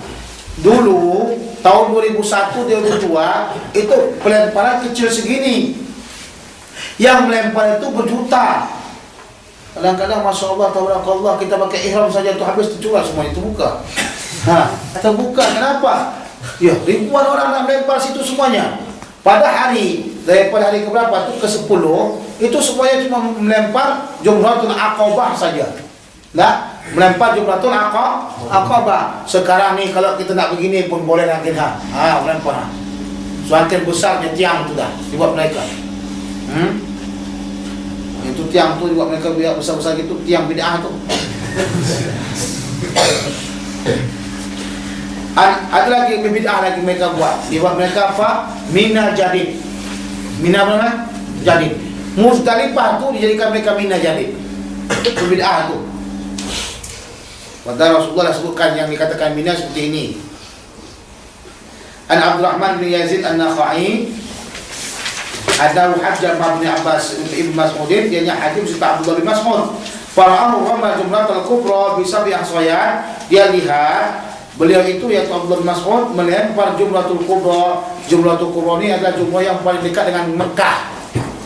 Dulu tahun 2001 2002 itu pelemparan kecil segini. Yang melempar itu berjuta. Kadang-kadang Masya Allah, tabarakallah, kita pakai ihram saja itu habis tercurah semua, itu buka. Terbuka, kenapa? Ya, ribuan orang nak melempar situ semuanya. Pada hari, daripada hari keberapa itu ke-10, itu semuanya cuma melempar Jumratul Aqabah saja. Nah, melempar Jumratul Aqabah. Sekarang ni kalau kita nak begini pun boleh lagi melempar. Semakin besarnya tiang tu dah dibuat mereka. Itu tiang tu dibuat mereka biar besar-besar gitu, tiang bid'ah tu. Ada lagi bid'ah lagi mereka buat. Dibuat mereka apa? Mina jadid. Mina mana? Jadid. Muzdalifah tu dijadikan mereka mina jadid. Itu bid'ah tu. Padahal Rasulullah sebutkan yang dikatakan mina seperti ini. An Abdurrahman bin Yazid An-Nakhai ada hajjah Ibn Abbas Ibn Mas'udin, dia hakim serta Abdullah bin Mas'ud. Fara'ahu rama jumratul kubra bisa bi'ahsayat, dia lihat beliau itu yaitu Abdullah bin Mas'ud melempar Jumratul Kubra. Jumratul Kubra ini adalah jumrah yang paling dekat dengan Mekah.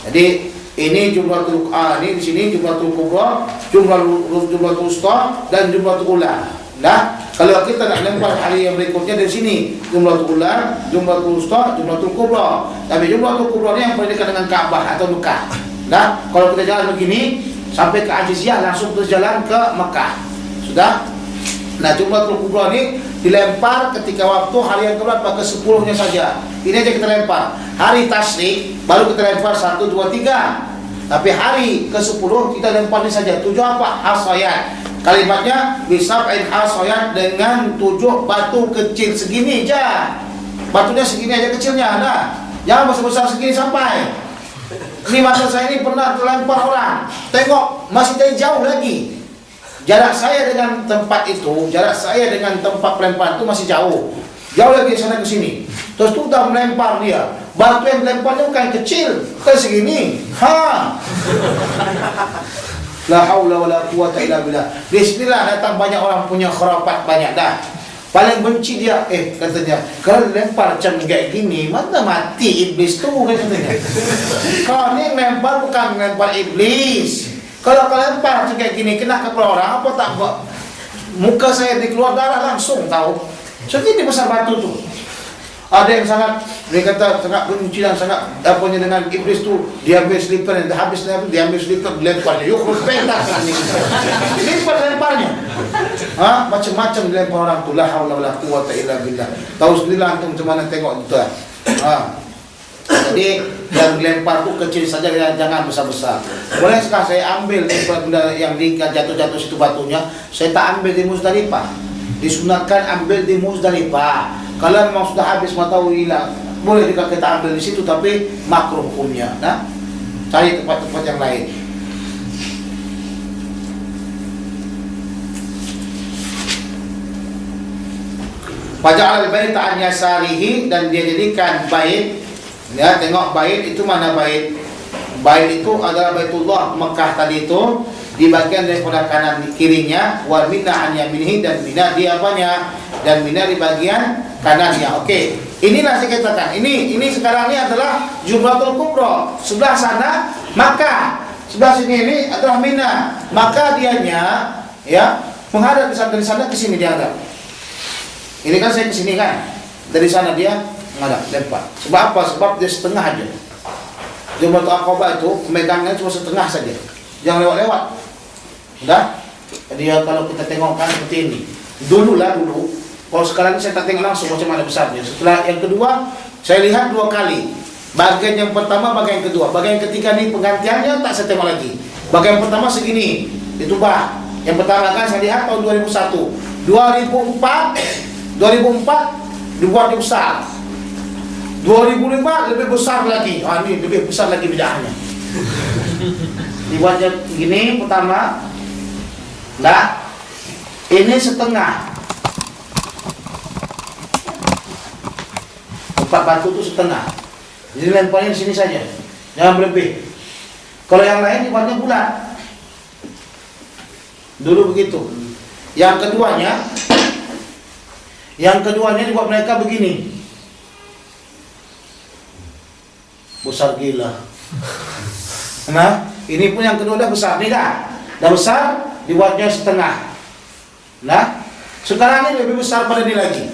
Jadi ini Jumratul ini di sini Jumratul Kubra, Jumratul Wusta dan Jumratul Ula. Nah, kalau kita nak lempar hari yang berikutnya dari sini Jumratul Ula, Jumratul Wusta, Jumratul Kubra. Tapi Jumratul Kubra ni yang paling dekat dengan Kaabah atau Mekah. Nah, kalau kita jalan begini sampai ke Ajiziyah langsung terus jalan ke Mekah. Sudah? Nah, Jumratul Kubra ni dilempar ketika waktu hari yang keberapa? Ke-10-nya saja. Ini aja kita lempar. Hari Tasyrik baru kita lempar 1, 2, 3. Tapi hari ke-10 kita lempar ini saja. 7 apa? Hasayat. Kalimatnya bisab'in hasayat, dengan 7 batu kecil segini aja. Batunya segini aja kecilnya, nah. Jangan besar-besar segini sampai. Ini mata saya ini pernah terlempar orang. Tengok masih dari jauh lagi. Jarak saya dengan tempat itu, jarak saya dengan tempat pelempar itu masih jauh. Jauh lagi sana ke sini. Terus tu dah melempar dia. Batu yang melemparnya bukan kecil, ke segini. La haula wala quwata illa billah. Di sinilah datang banyak orang punya khurafat banyak dah. Paling benci dia, katanya, kalau lempar macam kayak gini, mana mati iblis tu, katanya. Kau ni lempar bukan lempar iblis. Kalau kau lempar macam kayak gini, kena kepala orang, apa tak buat? Muka saya dikeluar darah langsung, tahu. Segini besar batu tu. Ada yang sangat, dia kata sangat benci dan sangat apanya dengan iblis tu. Dia ambil slipper, dia habis dia ambil slipper, lemparnya. Yuk, pentas ni. Lemparnya. Macam-macam dilempar orang tu. La haula wala quwata illa billah. Tahu sendirilah antum macam mana tengok tu. Jadi yang dilempar tu kecil saja, jangan besar-besar. Boleh sekarang saya ambil benda yang jatuh-jatuh situ batunya, saya tak ambil di Muzdalifah. Disunatkan ambil di Muzdalifah. Kalau memang sudah habis mata hilang, boleh juga kita ambil di situ, tapi makruh hukumnya. Nah, cari tempat-tempat yang lain. Faja'al baita an yasarihi, dan dia jadikan bait. Ya, tengok bait itu mana bait? Bait itu adalah Baitullah Mekah tadi itu, di bagian daripada kanan kirinya, wal minna an yaminihi, dan mina di apanya? Dan mina di bagian kanannya. Okey. Inilah saya katakan. Ini sekarang ini adalah Jumratul Kubra. Sebelah sana Makkah. Sebelah sini ini adalah Mina. Maka dianya ya menghadap dari sana ke sini dia hadap. Ini kan saya ke sini kan. Dari sana dia menghadap, lempar. Sebab apa? Sebab dia setengah aja. Jumratul Aqabah itu megangnya cuma setengah saja. Jangan lewat-lewat. Sudah? Jadi kalau kita tengokkan seperti ini. Dulu. Kalau sekarang saya tak tengok langsung macam mana besarnya. Setelah yang kedua, saya lihat 2 kali. Bagian yang pertama, bagian yang kedua. Bagian yang ketiga ni penggantiannya tak saya tengok lagi. Bagian yang pertama segini, ditubah. Yang pertama kan saya lihat tahun 2001. 2004 dibuat besar. 2005 lebih besar lagi. Ini lebih besar lagi bidahnya. Dibuatnya gini pertama. Nah, ini setengah. Tempat batu itu setengah. Jadi lemparnya di sini saja. Jangan berlebih. Kalau yang lain dibuatnya bulat. Dulu begitu. Yang keduanya dibuat mereka begini. Besar gila. Nah, ini pun yang kedua dah besar. Ini dah besar, dibuatnya setengah. Nah, sekarang ini lebih besar pada ini lagi.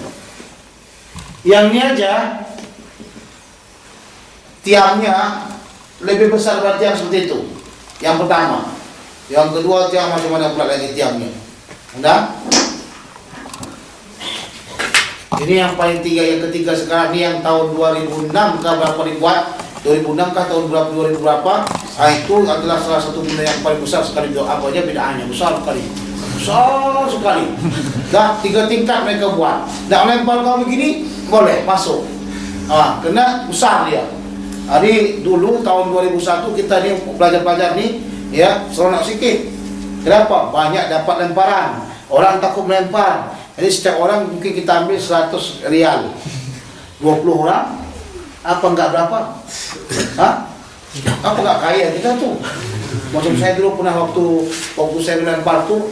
Yang ini aja tiangnya lebih besar dari tiang seperti itu. Yang pertama. Yang kedua tiang macam mana pula lagi tiangnya. Nah, ini yang paling yang ketiga sekarang ini yang tahun 2006 kah berapa dibuat? 2006 kah tahun berapa 2000 berapa? Itu adalah salah satu benda yang paling besar sekali. Apa aja bedaannya besar sekali. Besar sekali. Dah 3 tingkat mereka buat. Nak lempar kau begini boleh masuk. Kena besar dia. Hari dulu tahun 2001 kita ni pelajar-pelajar ni ya seronok sikit. Kenapa? Banyak dapat lemparan. Orang takut melempar. Jadi setiap orang mungkin kita ambil 100 rial. 20 orang. Apa enggak berapa? Apa enggak kaya kita tu? Macam saya dulu pernah waktu saya melempar tu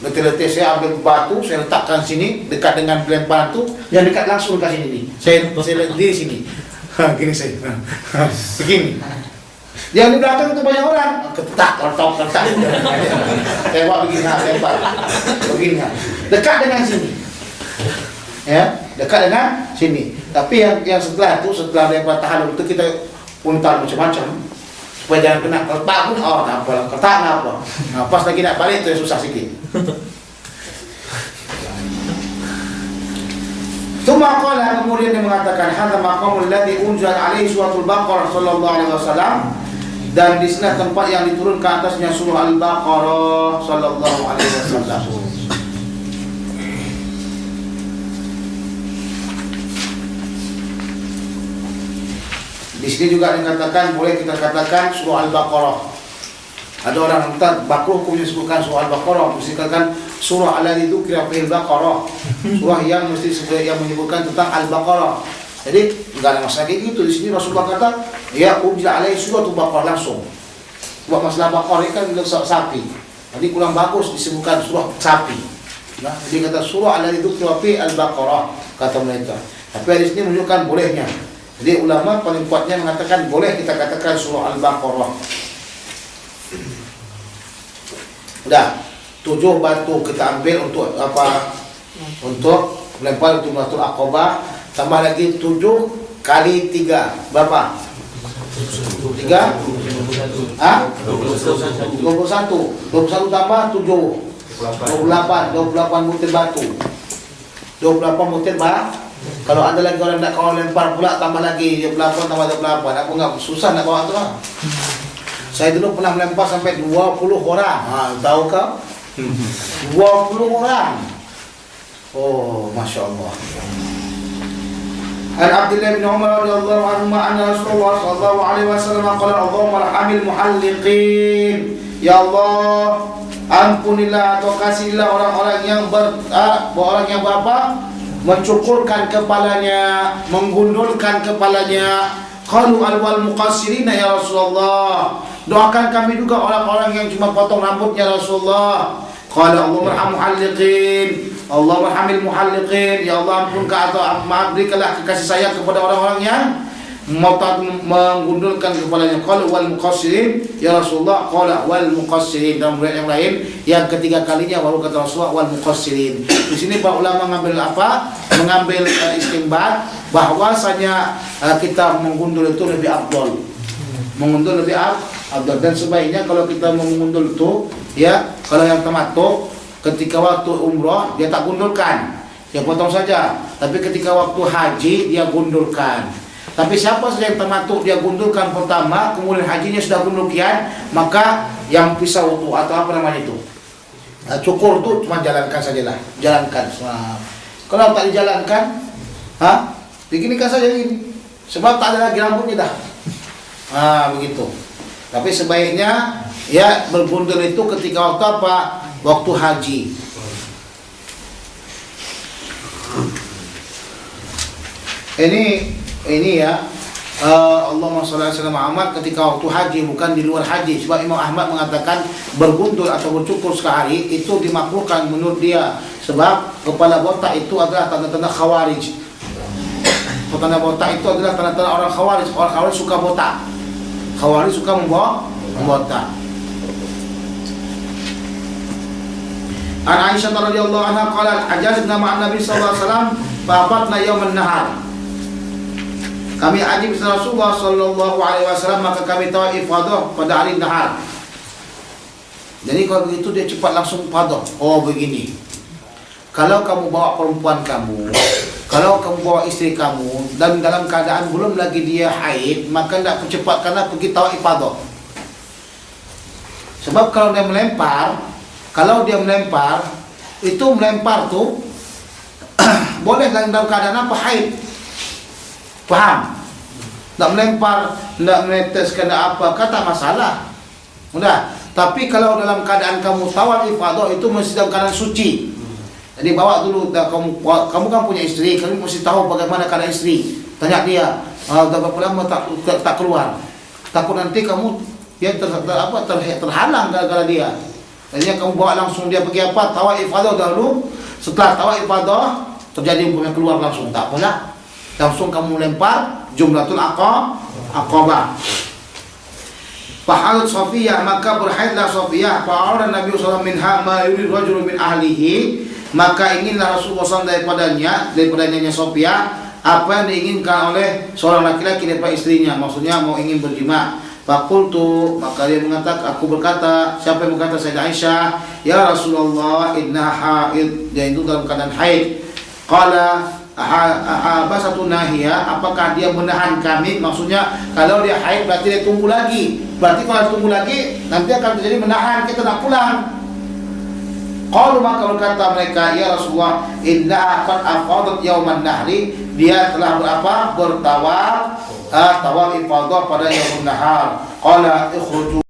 letih-letih saya ambil batu, saya letakkan sini dekat dengan pelemparan tu, yang dekat langsung dekat sini ni. Saya di sini. Gini saya. Begini. Yang di belakang itu banyak orang. Ketak. Saya buat begini, lempar. Begini. Dekat dengan sini. Ya, dekat dengan sini. Tapi yang setelah itu, setelah lempar tahan itu kita puntal macam-macam. Supaya jangan kena ketak pun, tak apa, ketak tak apa. Pas lagi nak balik tu susah sikit. Tsumma qala, kemudian dia mengatakan hadza maqamul ladzi unzila alaihi suratul Baqarah sallallahu alaihi wasallam, dan di sini tempat yang diturunkan atasnya surah Al-Baqarah sallallahu alaihi wasallam. Di sini juga dikatakan, boleh kita katakan surah Al-Baqarah. Ada orang kata makruh hukumnya disebutkan surah Al-Baqarah, mesti katakan surah allati dzukira fil Baqarah. Surah yang mesti yang menyebutkan tentang Al-Baqarah. Jadi enggak ada masalah kayak gitu. Di sini Rasulullah kata, ya unzila alaihi suratul Baqarah langsung. Buat masalah Baqarah kan bila sapi. Jadi kurang bagus disebutkan surah sapi. Nah, jadi kata surah allati dzukira fil Al-Baqarah kata mereka. Tapi di sini menunjukkan bolehnya. Jadi ulama paling kuatnya mengatakan boleh kita katakan surah Al-Baqarah. Udah, 7 batu kita ambil untuk apa? Untuk melempar untuk Baitul Aqabah. Tambah lagi 7 kali 3 berapa? 3? 21. 21 tambah 7 28 butir batu. 28 butir batu. Kalau ada lagi orang nak kau lempar pula tambah lagi 28 tambah 28. Aku enggak susah nak bawa tu lah. Saya dulu pernah melempar sampai 20 orang. Tahu kau? 20 orang. Oh, Masya Allah. An Abdullah bin Umar radhiyallahu anhu anna Rasulullah sallallahu alaihi wasallam qala Allahumma arhamil muhalliqin. Ya Allah, ampunilah atau kasihlah orang-orang yang orang yang mencukurkan kepalanya, menggundulkan kepalanya. Qalu al-wal muqassirina ya Rasulullah. Doakan kami juga orang-orang yang cuma potong rambutnya Rasulullah. Qala Allahumma arham muhalliqin. Allahumma arhamil muhalliqin. Ya Allah, ampunkan atau maaf berikanlah kasih sayang kepada orang-orang yang menggundulkan kepalanya. Qala wal muqassirin ya Rasulullah. Qala wal muqassirin. Dan yang lain yang ketiga kalinya baru kata Rasulullah wal muqassirin. Di sini para ulama mengambil apa? Mengambil istinbat bahwasanya kita menggundul itu lebih afdal. Menggundul lebih afdal, dan sebaiknya kalau kita menggundul itu ya, kalau yang tamattu ketika waktu umrah dia tak gundulkan, dia potong saja. Tapi ketika waktu haji dia gundulkan. Tapi siapa saja yang tamattu dia gundulkan pertama, kemudian hajinya sudah gundul kian, maka yang pisau itu atau apa namanya itu, cukur itu cuma jalankan sajalah, jalankan. Kalau tak dijalankan, beginikan saja ini, sebab tak ada lagi rambutnya dah. Begitu. Tapi sebaiknya ya bergundul itu ketika waktu apa? Waktu haji. Ini ya, Allahumma shalli ala Muhammad ketika waktu haji, bukan di luar haji. Sebab Imam Ahmad mengatakan bergundul atau bercukur sekali itu dimakruhkan menurut dia. Sebab kepala botak itu adalah tanda-tanda khawarij. Tanda botak itu adalah tanda-tanda orang khawarij. Orang khawarij suka botak. Khawarij suka membotak. An Aisyah radhiyallahu anha qalat ajazna ma'an Nabi sallallahu alaihi wasallam fa abatna yawman nahar. Kami haji bersama Rasulullah sallallahu alaihi wasallam, maka kami tahu ifadah pada hari nahar. Jadi kalau begitu dia cepat langsung ifadah. Oh begini. Kalau kamu bawa perempuan kamu, kalau kamu bawa istri kamu dan dalam keadaan belum lagi dia haid, maka tidak percepatkanlah pergi tawaf ifadah. Sebab kalau dia melempar itu melempar tuh boleh dalam keadaan apa? Haid. Faham? Tak melempar, tak menetes kena apa, kata masalah. Sudah. Tapi kalau dalam keadaan kamu tawaf ifadah itu mesti dalam keadaan suci. Jadi bawa dulu, kamu kan punya istri, kamu mesti tahu bagaimana keadaan istri. Tanya dia, dah berapa lama tak keluar. Takut nanti kamu dia terhalang gara-gara dia. Jadi kamu bawa langsung dia pergi apa? Tawaf ifadah dahulu. Setelah tawaf ifadah terjadi umpamanya keluar langsung, tak apalah. Langsung kamu lempar jumratul aqabah. Fahalat Safiyah, maka berhaidlah Safiyah. Fa'auran Nabi SAW minha ma yurid rajul min ahlihi, maka inginlah Rasulullah SAW daripadanya Safiyah apa yang diinginkan oleh seorang laki-laki daripada istrinya, maksudnya mau ingin berjima. Fakultu, maka dia mengatakan, aku berkata, siapa yang berkata? Sayyidah Aisyah, ya Rasulullah, inna haid, dia itu dalam keadaan haid. Qala ahabasatu nahiya, apakah dia menahan kami? Maksudnya kalau dia haid berarti dia tunggu lagi. Berarti kalau tunggu lagi nanti akan terjadi menahan kita nak pulang. Qalu, maka berkata mereka, ya Rasulullah, inna qad afadat yauman nahri, dia telah bertawaf tawaf ifadah pada yaumun nahar. Qala ikhruju